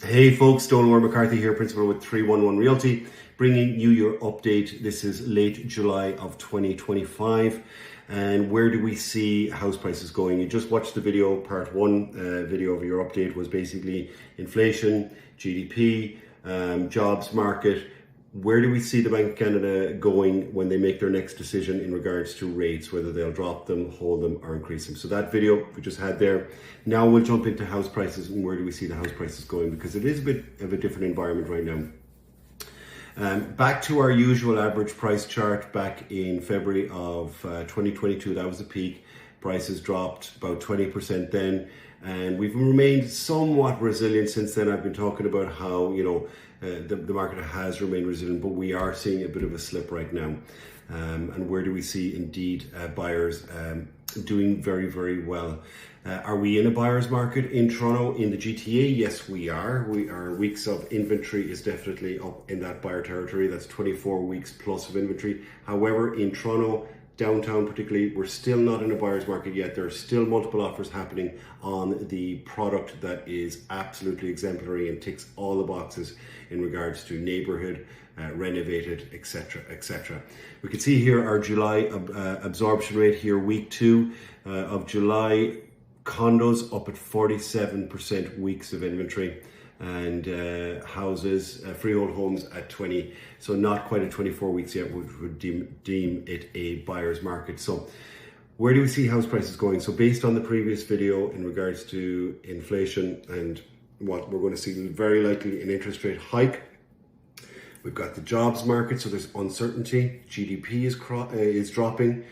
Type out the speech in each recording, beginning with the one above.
Hey folks, Donald McCarthy here, Principal with 311 Realty, bringing you your update. This is late July of 2025. And where do we see house prices going? You just watched the video, part one video of your update was basically inflation, GDP, jobs market. Where do we see the Bank of Canada going when they make their next decision in regards to rates, whether they'll drop them, hold them, or increase them? So that video we just had there. Now we'll jump into house prices and where do we see the house prices going, because it is a bit of a different environment right now. Back to our usual average price chart back in February of 2022, that was the peak. Prices dropped about 20% then, and we've remained somewhat resilient since then. I've been talking about how, the market has remained resilient, but we are seeing a bit of a slip right now. And where do we see indeed buyers doing very, very well? Are we in a buyer's market in Toronto, in the GTA? Yes, we are. Our weeks of inventory is definitely up in that buyer territory. That's 24 weeks plus of inventory. However, in Toronto, downtown particularly, we're still not in a buyer's market yet. There are still multiple offers happening on the product that is absolutely exemplary and ticks all the boxes in regards to neighborhood, renovated, etc., etc. We can see here our July absorption rate here, week 2 of July. Condos up at 47% weeks of inventory, and houses, freehold homes at 20. So not quite at 24 weeks yet, which would deem it a buyer's market. So where do we see house prices going? So based on the previous video in regards to inflation and what we're going to see very likely an interest rate hike, we've got the jobs market, so there's uncertainty. GDP is dropping.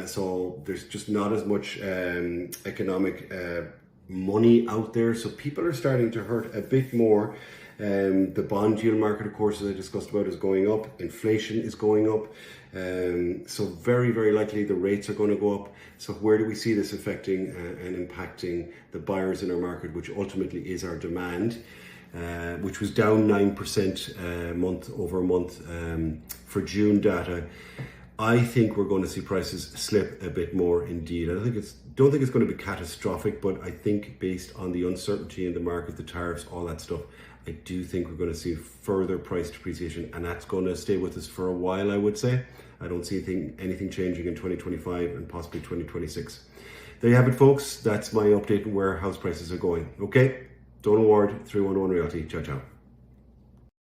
So there's just not as much economic money out there, so people are starting to hurt a bit more. The bond yield market, of course, as I discussed about, is going up. Inflation is going up, so very, very likely the rates are going to go up. So where do we see this affecting and impacting the buyers in our market, which ultimately is our demand, which was down 9% month over month for June data. I think we're going to see prices slip a bit more indeed. I don't think it's going to be catastrophic, but I think based on the uncertainty in the market, the tariffs, all that stuff, I do think we're going to see further price depreciation, and that's going to stay with us for a while, I would say. I don't see anything changing in 2025 and possibly 2026. There you have it, folks. That's my update on where house prices are going. Okay, Donald Ward, 311 Realty. Ciao, ciao.